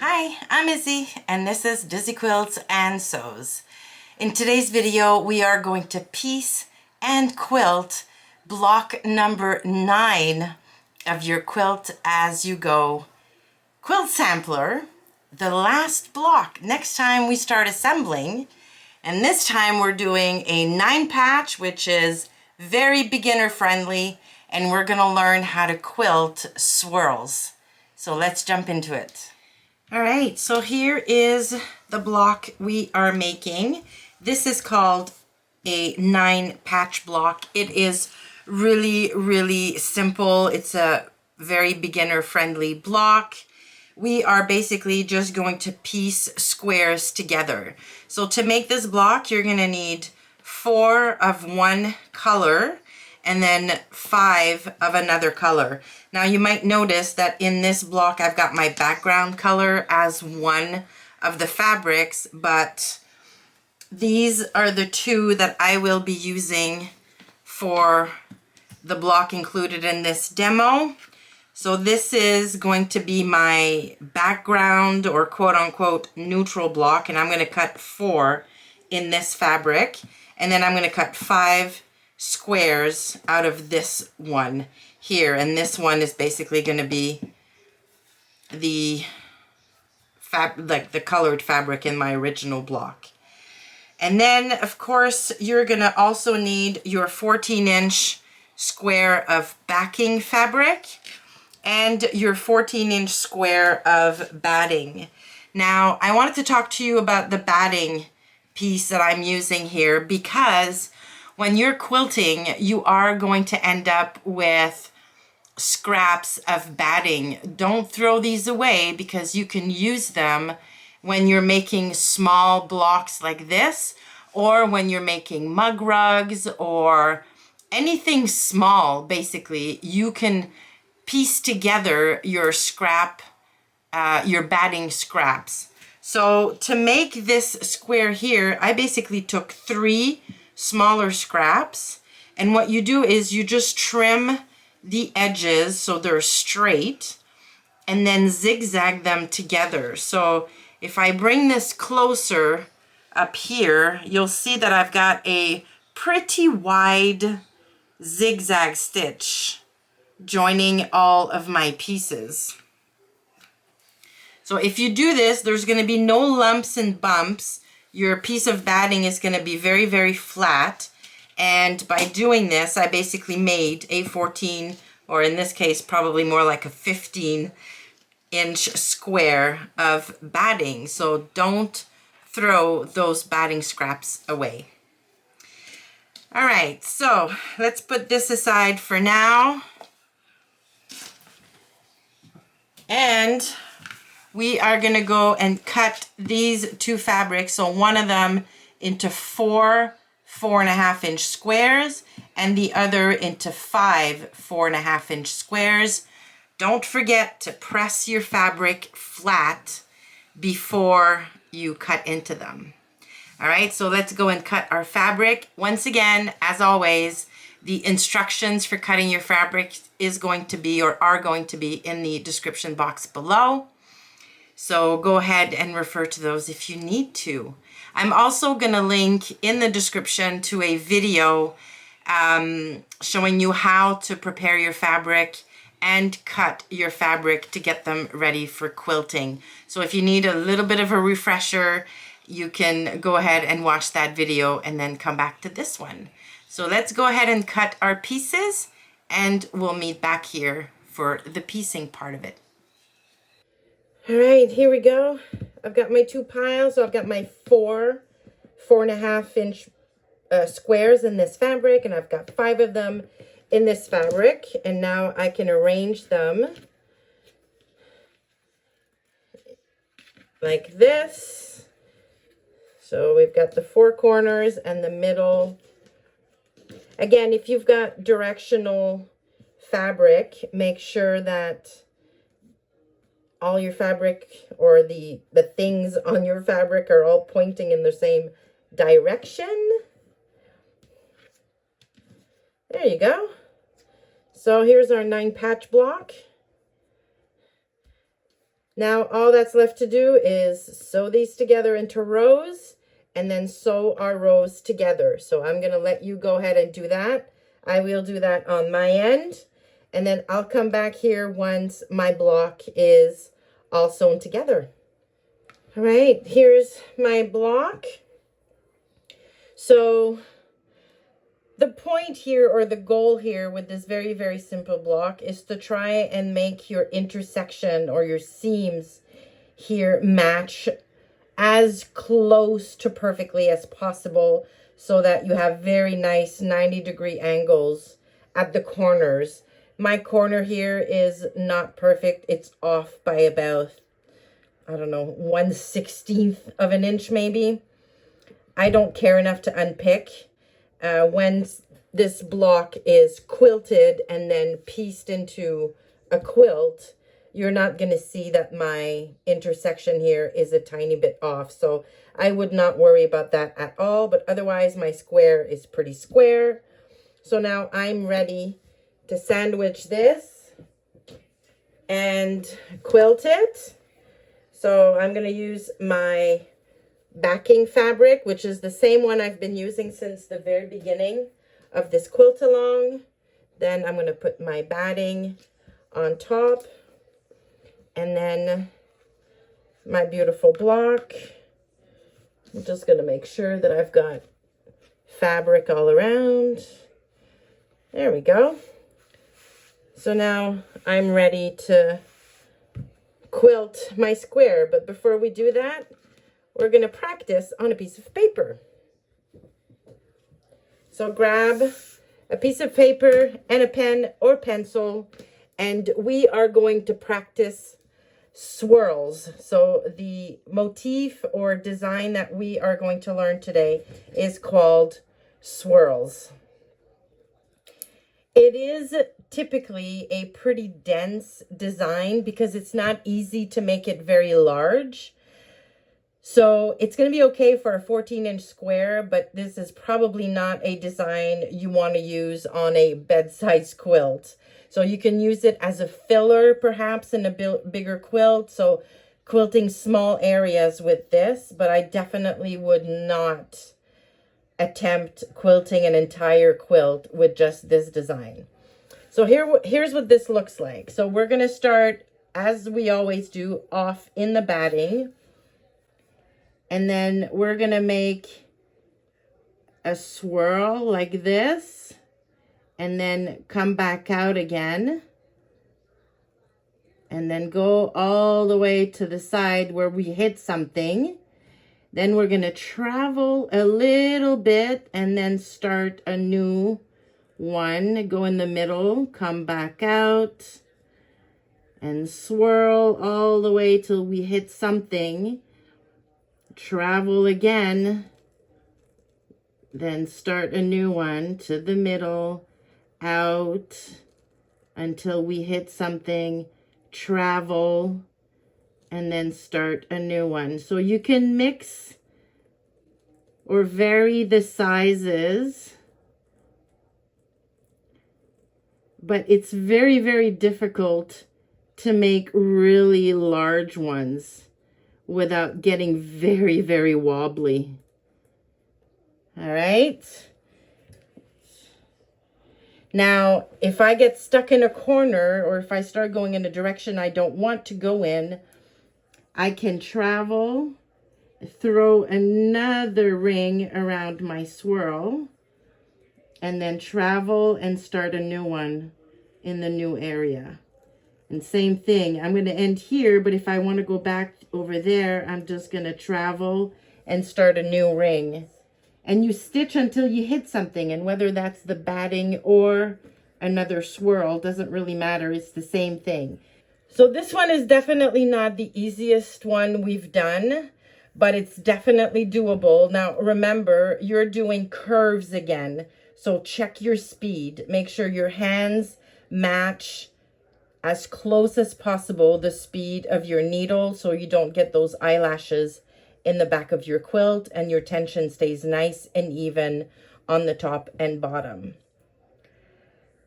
Hi, I'm Izzy, and this is Dizzy Quilts and Sews. In today's video, we are going to piece and quilt block number 9 of your Quilt As You Go quilt sampler, the last block. Next time we start assembling, and this time we're doing a 9 patch, which is very beginner friendly, and we're gonna learn how to quilt swirls. So let's jump into it. All right, so here is the block we are making. This is called a 9 patch block. It is really simple. It's a very beginner friendly block. We are basically just going to piece squares together. So to make this block, you're gonna need 4 of one color and then 5 of another color. Now you might notice that in this block I've got my background color as one of the fabrics, but these are the 2 that I will be using for the block included in this demo. So this is going to be my background or quote-unquote neutral block, and I'm going to cut 4 in this fabric, and then I'm going to cut 5 squares out of this one here, and this one is basically going to be the colored fabric in my original block. And then of course you're going to also need your 14-inch square of backing fabric and your 14-inch square of batting. Now I wanted to talk to you about the batting piece that I'm using here, because when you're quilting, you are going to end up with scraps of batting. Don't throw these away, because you can use them when you're making small blocks like this, or when you're making mug rugs or anything small. Basically, you can piece together your scrap, your batting scraps. So to make this square here, I basically took 3 smaller scraps, and what you do is you just trim the edges so they're straight and then zigzag them together. So if I bring this closer up here, you'll see that I've got a pretty wide zigzag stitch joining all of my pieces. So if you do this, there's going to be no lumps and bumps. Your piece of batting is going to be very flat, and by doing this I basically made a 14, or in this case probably more like a 15-inch square of batting. So don't throw those batting scraps away. All right, so let's put this aside for now, and we are going to go and cut these 2 fabrics, so one of them into 4 4.5-inch squares and the other into 5 4.5-inch squares. Don't forget to press your fabric flat before you cut into them. All right, so let's go and cut our fabric. Once again, as always, the instructions for cutting your fabric is going to be, or are going to be, in the description box below. So go ahead and refer to those if you need to. I'm also going to link in the description to a video showing you how to prepare your fabric and cut your fabric to get them ready for quilting. So if you need a little bit of a refresher, you can go ahead and watch that video and then come back to this one. So let's go ahead and cut our pieces, and we'll meet back here for the piecing part of it. All right, here we go. I've got my 2 piles. So I've got my 4 4.5-inch squares in this fabric, and I've got 5 of them in this fabric. And now I can arrange them like this. So we've got the 4 corners and the middle. Again, if you've got directional fabric, make sure that all your fabric, or the things on your fabric, are all pointing in the same direction. There you go. So here's our 9 patch block. Now all that's left to do is sew these together into rows and then sew our rows together. So I'm going to let you go ahead and do that. I will do that on my end. And then I'll come back here once my block is all sewn together. All right, here's my block. So the point here, or the goal here with this very, very simple block, is to try and make your intersection or your seams here match as close to perfectly as possible, so that you have very nice 90-degree angles at the corners. My corner here is not perfect. It's off by about, I don't know, 1/16 of an inch maybe. I don't care enough to unpick. When this block is quilted and then pieced into a quilt, you're not going to see that my intersection here is a tiny bit off. So I would not worry about that at all. But otherwise, my square is pretty square. So now I'm ready to sandwich this and quilt it. So I'm going to use my backing fabric, which is the same one I've been using since the very beginning of this quilt along. Then I'm going to put my batting on top, and then my beautiful block. I'm just going to make sure that I've got fabric all around. There we go. So now I'm ready to quilt my square. But before we do that, we're going to practice on a piece of paper. So grab a piece of paper and a pen or pencil, and we are going to practice swirls. So the motif or design that we are going to learn today is called swirls. It is typically a pretty dense design because it's not easy to make it very large. So it's going to be okay for a 14-inch square, but this is probably not a design you want to use on a bed-size quilt. So you can use it as a filler, perhaps, in a bigger quilt. So quilting small areas with this, but I definitely would not attempt quilting an entire quilt with just this design. So here's what this looks like. So we're going to start, as we always do, off in the batting. And then we're going to make a swirl like this, and then come back out again, and then go all the way to the side where we hit something. Then we're going to travel a little bit and then start a new one, go in the middle, come back out, and swirl all the way till we hit something. Travel again, then start a new one to the middle, out until we hit something, travel, and then start a new one. So you can mix or vary the sizes, but it's very, very difficult to make really large ones without getting very, very wobbly. All right. Now, if I get stuck in a corner, or if I start going in a direction I don't want to go in, I can travel, throw another ring around my swirl, and then travel and start a new one in the new area. And same thing, I'm going to end here, but if I want to go back over there, I'm just going to travel and start a new ring. And you stitch until you hit something, and whether that's the batting or another swirl, doesn't really matter. It's the same thing. So this one is definitely not the easiest one we've done, but it's definitely doable. Now, remember, you're doing curves again, so check your speed. Make sure your hands match as close as possible the speed of your needle, so you don't get those eyelashes in the back of your quilt, and your tension stays nice and even on the top and bottom.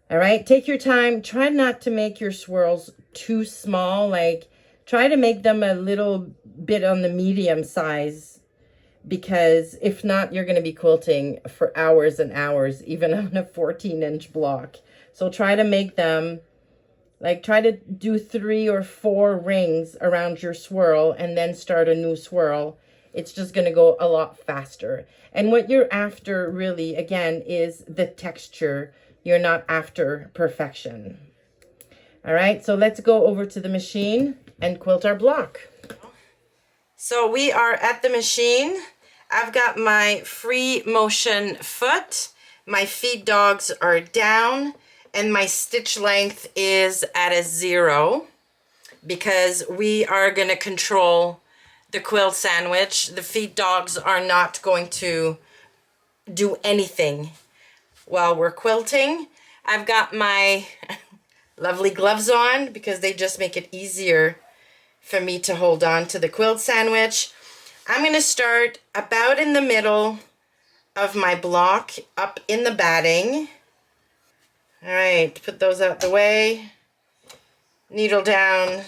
All right, take your time. Try not to make your swirls too small. Like, Try to make them a little bit on the medium size, because if not, you're going to be quilting for hours and hours, even on a 14-inch block. So try to make them, like, try to do 3 or 4 rings around your swirl and then start a new swirl. It's just going to go a lot faster. And what you're after really, again, is the texture. You're not after perfection. All right, so let's go over to the machine and quilt our block. So we are at the machine. I've got my free motion foot. My feed dogs are down, and my stitch length is at a 0 because we are going to control the quilt sandwich. The feed dogs are not going to do anything while we're quilting. I've got my lovely gloves on because they just make it easier for me to hold on to the quilt sandwich. I'm going to start about in the middle of my block, up in the batting. All right, put those out the way. Needle down.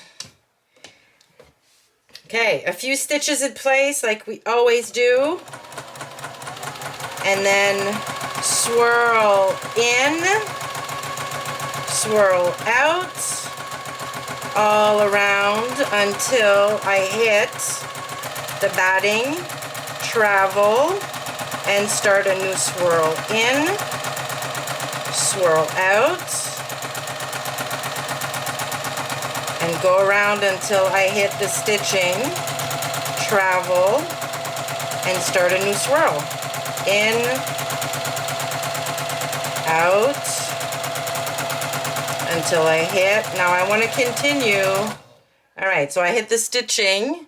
Okay, a few stitches in place like we always do. And then swirl in, swirl out, all around until I hit the batting, travel, and start a new swirl in, swirl out, and go around until I hit the stitching, travel, and start a new swirl. In, out, until I hit. Now I want to continue. All right, so I hit the stitching,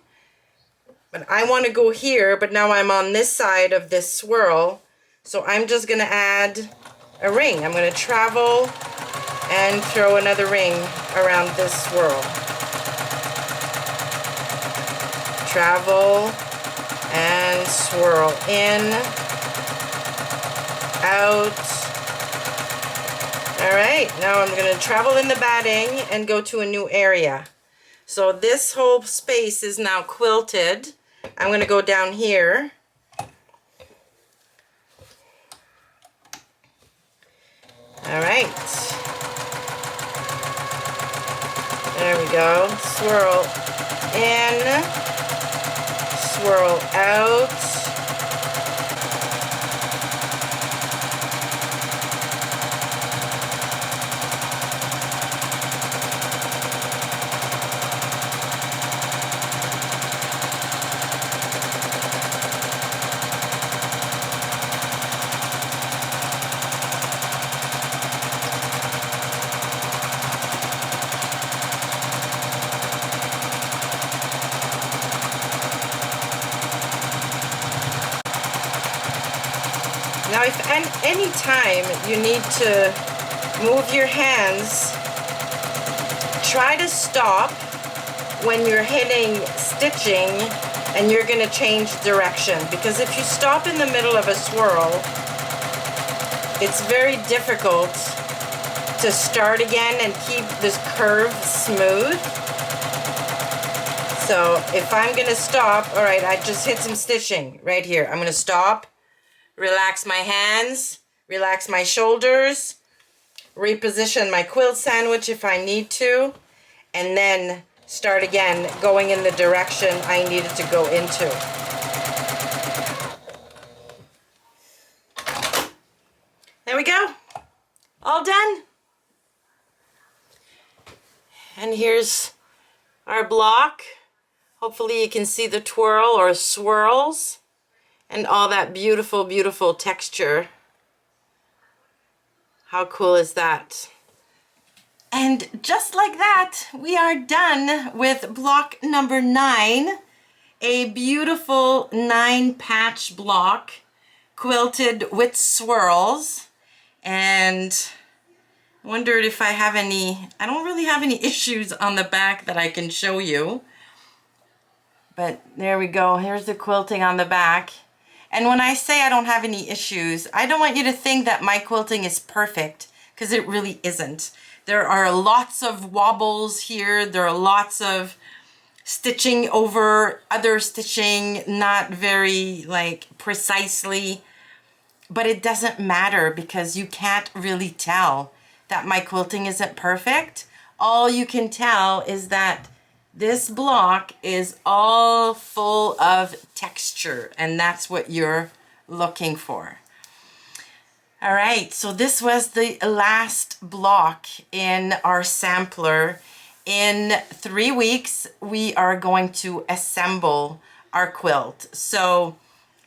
but I want to go here, but now I'm on this side of this swirl, so I'm just going to add a ring. I'm going to travel and throw another ring around this swirl. Travel and swirl in, out. All right, now I'm going to travel in the batting and go to a new area. So this whole space is now quilted. I'm going to go down here. All right. There we go. Swirl in, swirl out. Now, if at any time you need to move your hands, try to stop when you're hitting stitching and you're going to change direction, because if you stop in the middle of a swirl, it's very difficult to start again and keep this curve smooth. So if I'm going to stop, all right, I just hit some stitching right here. I'm going to stop. Relax my hands, relax my shoulders, reposition my quilt sandwich if I need to, and then start again going in the direction I needed to go into. There we go. All done. And here's our block. Hopefully you can see the twirl or swirls and all that beautiful, beautiful texture. How cool is that? And just like that, we are done with block number 9, a beautiful 9-patch block quilted with swirls. And I wondered if I have any, I don't really have any issues on the back that I can show you. But there we go, here's the quilting on the back. And when I say I don't have any issues, I don't want you to think that my quilting is perfect, because it really isn't. There are lots of wobbles here. There are lots of stitching over other stitching, not very like precisely, but it doesn't matter because you can't really tell that my quilting isn't perfect. All you can tell is that this block is all full of texture, and that's what you're looking for. All right, so this was the last block in our sampler. In 3 weeks, we are going to assemble our quilt. So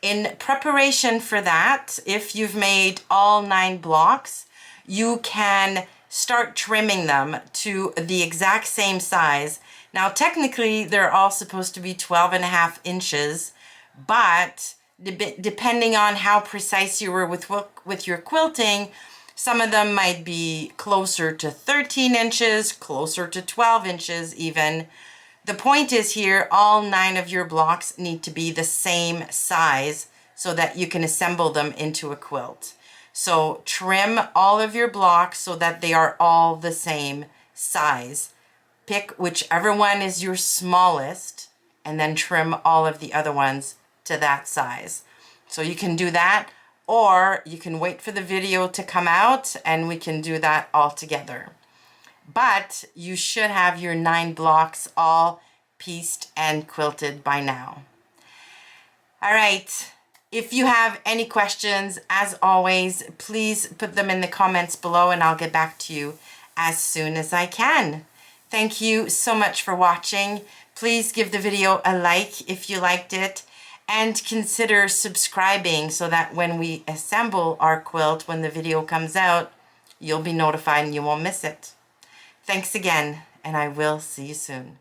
in preparation for that, if you've made all 9 blocks, you can start trimming them to the exact same size. Now, technically, they're all supposed to be 12.5 inches, but depending on how precise you were with your quilting, some of them might be closer to 13 inches, closer to 12 inches even. The point is here, all 9 of your blocks need to be the same size so that you can assemble them into a quilt. So trim all of your blocks so that they are all the same size. Pick whichever one is your smallest and then trim all of the other ones to that size. So you can do that, or you can wait for the video to come out and we can do that all together. But you should have your 9 blocks all pieced and quilted by now. All right, if you have any questions, as always, please put them in the comments below and I'll get back to you as soon as I can. Thank you so much for watching. Please give the video a like if you liked it, and consider subscribing so that when we assemble our quilt, when the video comes out, you'll be notified and you won't miss it. Thanks again, and I will see you soon.